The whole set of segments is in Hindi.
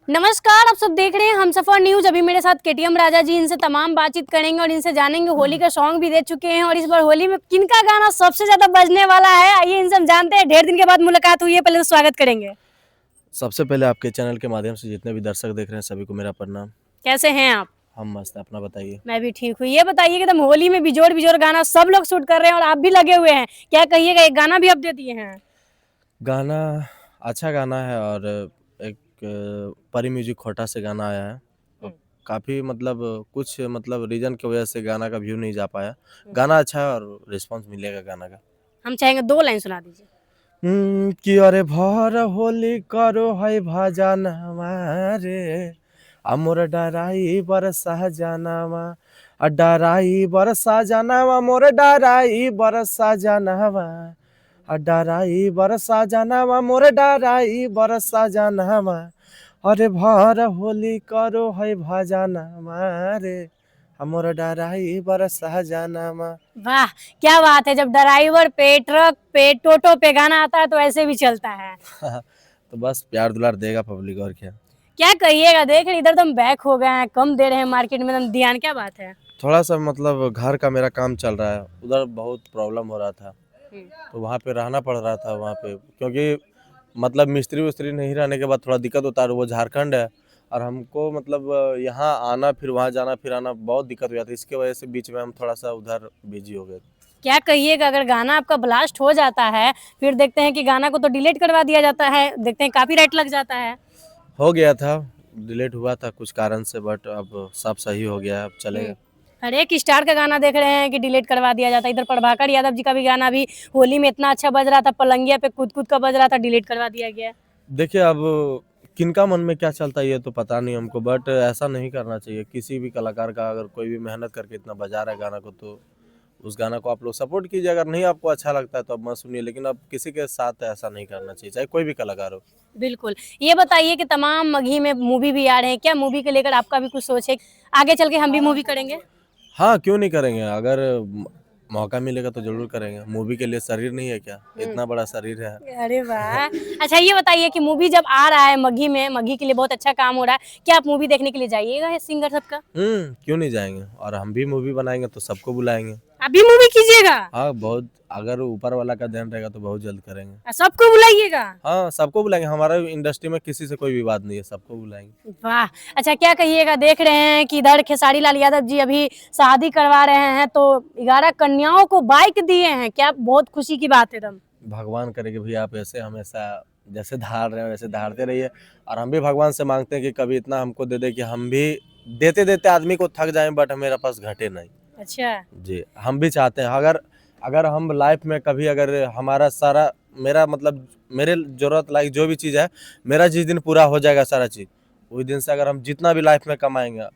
नमस्कार, आप सब देख रहे हैं हमसफर न्यूज। अभी मेरे साथ केटीएम राजा जी, इनसे तमाम बातचीत करेंगे और इनसे जानेंगे होली का सॉन्ग भी दे चुके हैं और इस बार होली में किनका गाना सबसे ज्यादा बजने वाला है, आइए इनसे हम जानते हैं। ढेर दिन के बाद मुलाकात हुई है, पहले तो स्वागत करेंगे। सबसे पहले आपके चैनल के माध्यम से जितने भी दर्शक देख रहे हैं सभी को मेरा प्रणाम। कैसे हैं आप? हम मस्त है, अपना बताइए। मैं भी ठीक हूँ। ये बताइए कि एकदम होली में बिजोड़ बिजोड़ गाना सब लोग शूट कर रहे हैं और आप भी लगे हुए हैं, क्या कहिएगा? एक गाना भी आप दे दिए हैं। गाना अच्छा गाना है और एक परी म्यूजिक खोटा से गाना आया है और काफ़ी मतलब कुछ मतलब रीजन की वजह से गाना का व्यू नहीं जा पाया। गाना अच्छा है और रिस्पांस मिलेगा गाना का। हम चाहेंगे 2 लाइन सुना दीजिए। कि अरे भर होली करो है भजन हमारे अमोर डराई बरसा जानवा डराई बरसा जानवा मोर डराई बरसा जानवा डराई बरसा जानवा मोर डराई बरसा जानवा अरे भर होली करो है भजन हमारे अमोर डराई बरसा जानवा। वाह, क्या बात है! जब ड्राइवर पे, ट्रक पे, टोटो पे गाना आता है तो ऐसे भी चलता है। तो बस प्यार दुलार देगा पब्लिक और क्या। क्या कहिएगा, देख रहे इधर तुम बैक हो गए हैं, कम दे रहे हैं मार्केट में तुम ध्यान, क्या बात है? थोड़ा सा मतलब घर का मेरा काम चल रहा है, उधर बहुत प्रॉब्लम हो रहा था तो वहाँ पे रहना पड़ रहा था वहाँ पे, क्योंकि मतलब मिस्त्री उस्त्री नहीं रहने के बाद थोड़ा दिक्कत होता है। वो झारखंड है और हमको मतलब यहाँ आना फिर वहाँ जाना फिर आना बहुत दिक्कत हो जाती है, इसके वजह से बीच में हम थोड़ा सा उधर बिजी हो गए। क्या कहिएगा, अगर गाना आपका ब्लास्ट हो जाता है फिर देखते हैं कि गाना को तो डिलीट करवा दिया जाता है, देखते हैं कॉपीराइट लग जाता है। हो गया था, डिलीट हुआ था कुछ कारण से, बट अब सब सही हो गया है, अब चलेगा। हर एक स्टार का गाना देख रहे हैं कि डिलीट करवा दिया जाता है। इधर प्रभाकर यादव जी का भी गाना भी होली में इतना अच्छा बज रहा था, पलंगिया पे कूद कूद का बज रहा था, डिलीट करवा दिया गया। देखिए अब किनका मन में क्या चलता है ये तो पता नहीं हमको, बट ऐसा नहीं करना चाहिए। किसी भी कलाकार का अगर कोई भी मेहनत करके इतना बजा रहा है गाना को तो उस गाना को आप लोग सपोर्ट कीजिए। अगर नहीं आपको अच्छा लगता है तो अब मत सुनिए, लेकिन अब किसी के साथ ऐसा नहीं करना चाहिए, चाहे कोई भी कलाकार हो। बिल्कुल। ये बताइए कि तमाम मगही में मूवी भी आ रहे हैं, क्या मूवी को लेकर आपका भी कुछ सोच है? आगे चल के हम भी मूवी करेंगे? हाँ, क्यों नहीं करेंगे, अगर मौका मिलेगा तो जरूर करेंगे। मूवी के लिए शरीर नहीं है क्या, इतना बड़ा शरीर है। अरे वाह! अच्छा ये बताइए कि मूवी जब आ रहा है मगही में, मगही के लिए बहुत अच्छा काम हो रहा है, क्या आप मूवी देखने के लिए जाइएगा सिंगर सबका? क्यों नहीं जाएंगे, और हम भी मूवी बनाएंगे तो सबको बुलाएंगे। आप भी मूवी कीजिएगा? हाँ बहुत, अगर ऊपर वाला का ध्यान रहेगा तो बहुत जल्द करेंगे। सबको बुलाइएगा? हाँ सबको बुलाएंगे, हमारा इंडस्ट्री में किसी से कोई विवाद नहीं है, सबको बुलाएंगे। वाह! अच्छा क्या कहिएगा, देख रहे हैं कि इधर खेसारी लाल यादव जी अभी शादी करवा रहे हैं तो 11 कन्याओं को बाइक दिए हैं, क्या बहुत खुशी की बात है एकदम। भगवान करे कि भैया आप ऐसे हमेशा जैसे धार रहे हो वैसे धारते रहिए, और हम भी भगवान से मांगते हैं कि कभी इतना हमको दे दे कि हम भी देते देते आदमी को थक जाएं, बट मेरे पास घटे नहीं। अच्छा। जी हम भी चाहते हैं, अगर अगर हम लाइफ में कभी अगर हमारा सारा मेरा मतलब मेरे जरूरत लायक जो भी चीज़ है, मेरा जिस दिन पूरा हो जाएगा सारा चीज़, उस दिन से अगर हम जितना भी लाइफ में कमाएंगे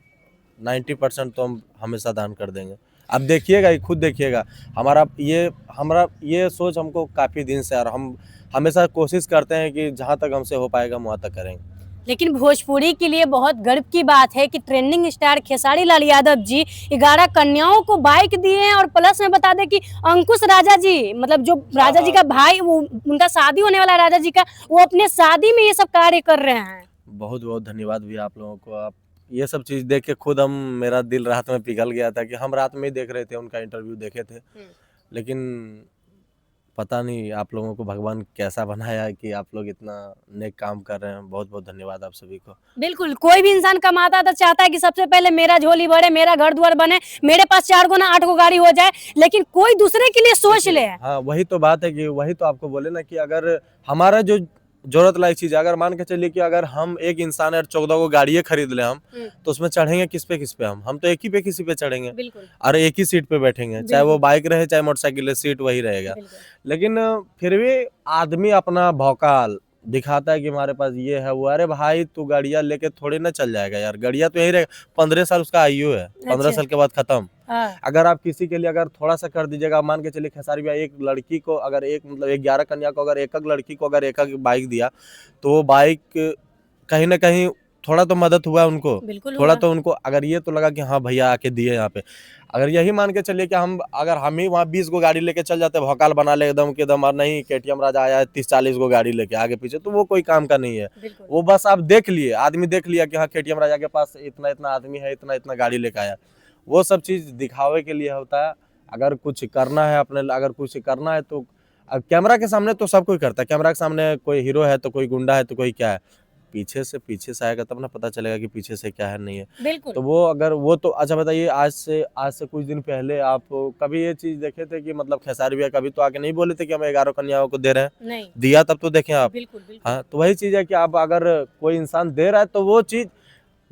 90% तो हम हमेशा दान कर देंगे। अब देखिएगा, ये खुद देखिएगा, हमारा ये सोच हमको काफ़ी दिन से, और हम हमेशा कोशिश करते हैं कि जहाँ तक हमसे हो पाएगा वहाँ तक करेंगे। लेकिन भोजपुरी के लिए बहुत गर्व की बात है कि ट्रेंडिंग स्टार खेसारी लाल यादव जी 11 कन्याओं को बाइक दिए हैं और प्लस में बता दें कि अंकुश राजा जी, मतलब जो राजा जी का भाई, वो उनका शादी होने वाला है राजा जी का, वो अपने शादी में ये सब कार्य कर रहे हैं। बहुत बहुत धन्यवाद भी आप लोगों को। आप ये सब चीज़ देख के खुद मेरा दिल रात में पिघल गया था कि हम रात में ही देख रहे थे, उनका इंटरव्यू देखे थे, लेकिन पता नहीं आप लोगों को भगवान कैसा बनाया है कि आप लोग इतना नेक काम कर रहे हैं। बहुत बहुत धन्यवाद आप सभी को। बिल्कुल, कोई भी इंसान कमाता है तो चाहता है कि सबसे पहले मेरा झोली भरे, मेरा घर द्वार बने, मेरे पास 4 गो ना 8 गो गाड़ी हो जाए, लेकिन कोई दूसरे के लिए सोच ले। हाँ वही तो बात है कि वही तो आपको बोले ना कि अगर हमारा जो जरूरत लायक चीज है, अगर मान के चलिए कि अगर हम एक इंसान है और 14 को गाड़ियाँ खरीद ले हम, तो उसमें चढ़ेंगे किस पे हम तो एक ही पे किसी पे चढ़ेंगे और एक ही सीट पे बैठेंगे, चाहे वो बाइक रहे चाहे मोटरसाइकिल है, सीट वही रहेगा। लेकिन फिर भी आदमी अपना भौकाल दिखाता है कि हमारे पास ये है वो। अरे भाई तू गाड़ियाँ लेके थोड़ी ना चल जाएगा यार, गाड़ियाँ तो यही रहेगा। 15 साल उसका आयु है, 15 साल के बाद खत्म। अगर आप किसी के लिए अगर थोड़ा सा कर दीजिएगा, मान के चलिए खेसारी भैया एक लड़की को अगर एक मतलब 11 कन्या को अगर एक लड़की को अगर एक बाइक दिया, तो वो बाइक कहीं ना कहीं थोड़ा तो मदद हुआ उनको, बिल्कुल थोड़ा हुआ। तो उनको अगर ये तो लगा कि हाँ भैया आके दिए यहाँ पे। अगर यही मान के चलिए कि अगर हम ही वहाँ 20 गो गाड़ी लेके चल जाते, भौकाल बना ले एकदम कि एकदम, और नहीं केटीएम राजा आया है 30-40 गो गाड़ी लेके आगे पीछे, तो वो कोई काम का नहीं है। बिल्कुल। वो बस आप देख लिए, आदमी देख लिया कि हाँ केटीएम राजा के पास इतना इतना आदमी है, इतना इतना गाड़ी लेके आया। वो सब चीज दिखावे के लिए होता है। अगर कुछ करना है अपने, अगर कुछ करना है तो कैमरा के सामने तो सब कोई करता है। कैमरा के सामने कोई हीरो है तो कोई गुंडा है तो कोई क्या है, पीछे से आएगा तब ना पता चलेगा कि पीछे से क्या है नहीं है। बिल्कुल। तो वो अगर वो तो अच्छा बताइए, आज से कुछ दिन पहले आप कभी ये चीज देखे थे कि मतलब खेसारी भैया कभी तो आके नहीं बोले थे कि हम 11 कन्याओं को दे रहे हैं? नहीं। दिया तब तो देखें आप। बिल्कुल बिल्कुल। हाँ, तो वही चीज है कि आप अगर कोई इंसान दे रहा है तो वो चीज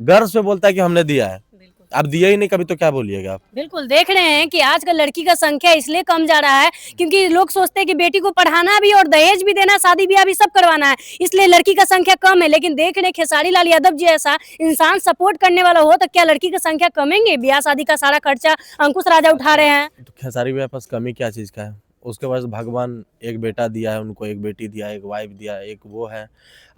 गर्व से बोलता है कि हमने दिया है। बिल्कुल आप दिया ही नहीं कभी तो क्या बोलिएगा आप? बिल्कुल देख रहे हैं कि आजकल लड़की का संख्या इसलिए कम जा रहा है क्योंकि लोग सोचते हैं कि बेटी को पढ़ाना भी और दहेज भी देना, शादी ब्याह भी सब करवाना है, इसलिए लड़की का संख्या कम है। लेकिन देख रहे हैं खेसारी लाल यादव जी ऐसा इंसान सपोर्ट करने वाला हो तो क्या लड़की की संख्या कमेंगे? ब्याह शादी का सारा खर्चा अंकुश राजा उठा रहे हैं। तो खेसारी भैया पास कमी क्या चीज का है? उसके पास भगवान एक बेटा दिया है उनको, एक बेटी दिया है, एक वाइफ दिया है, एक वो है,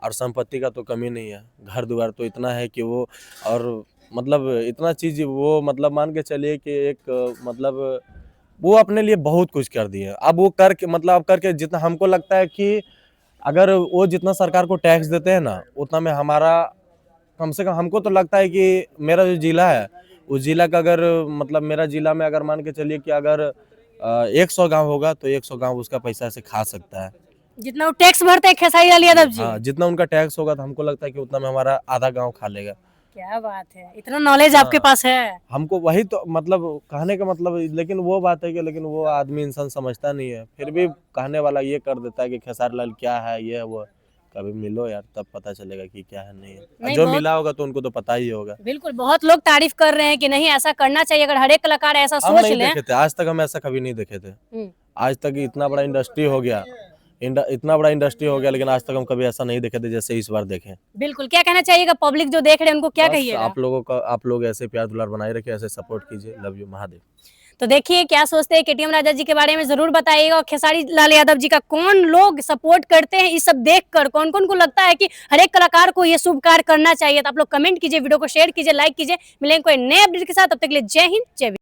और संपत्ति का तो कमी नहीं है। घर द्वार तो इतना है कि वो, और मतलब इतना चीज वो, मतलब मान के चलिए कि एक मतलब वो अपने लिए बहुत कुछ कर दिए। अब वो करके मतलब अब करके जितना हमको लगता है कि अगर वो जितना सरकार को टैक्स देते हैं ना, उतना में हमारा कम से कम, हमको तो लगता है कि मेरा जो जिला है उस जिला का, अगर मतलब मेरा जिला में अगर मान के चलिए कि अगर 100 गांव होगा तो 100 गांव उसका पैसा से खा सकता है। जितना वो टैक्स भरते हैं खेसारी लाल यादव जी। हाँ, जितना उनका टैक्स होगा तो हमको लगता है कि उतना में हमारा आधा गांव खा लेगा। क्या बात है, इतना नॉलेज आपके हाँ। पास है। हमको वही तो मतलब कहने का मतलब, लेकिन वो बात है कि लेकिन वो आदमी इंसान समझता नहीं है, फिर भी कहने वाला ये कर देता है कि खेसारी लाल क्या है, ये है वो। कभी मिलो यार तब पता चलेगा कि क्या है नहीं है। नहीं, जो बहुत मिला होगा तो उनको तो पता ही होगा। बिल्कुल बहुत लोग तारीफ कर रहे हैं कि नहीं ऐसा करना चाहिए, अगर हर एक कलाकार ऐसा हम सोच नहीं ले। देखे थे आज तक, हम ऐसा कभी नहीं देखे थे। हम्म, आज तक इतना बड़ा इंडस्ट्री हो गया, इतना बड़ा इंडस्ट्री हो गया, लेकिन आज तक हम कभी ऐसा नहीं देखे थे जैसे इस बार देखे। बिल्कुल क्या कहना चाहिएगा पब्लिक जो देख रहे हैं उनको क्या बस कहिएगा? आप लोग ऐसे प्यार दुलार बनाए रखिए, ऐसे सपोर्ट कीजिए। Love you, Mahadev. तो देखिए क्या सोचते हैं केटीएम राजा जी के बारे में जरूर बताइएगा, और खेसारी लाल यादव जी का कौन लोग सपोर्ट करते हैं, इस सब देखकर कौन कौन को लगता है कि हर एक कलाकार को ये शुभ कार्य करना चाहिए। तो आप लोग कमेंट कीजिए, वीडियो को शेयर कीजिए, लाइक कीजिए। मिलेंगे कोई नए अपडेट के साथ, तब तक के लिए जय हिंद जय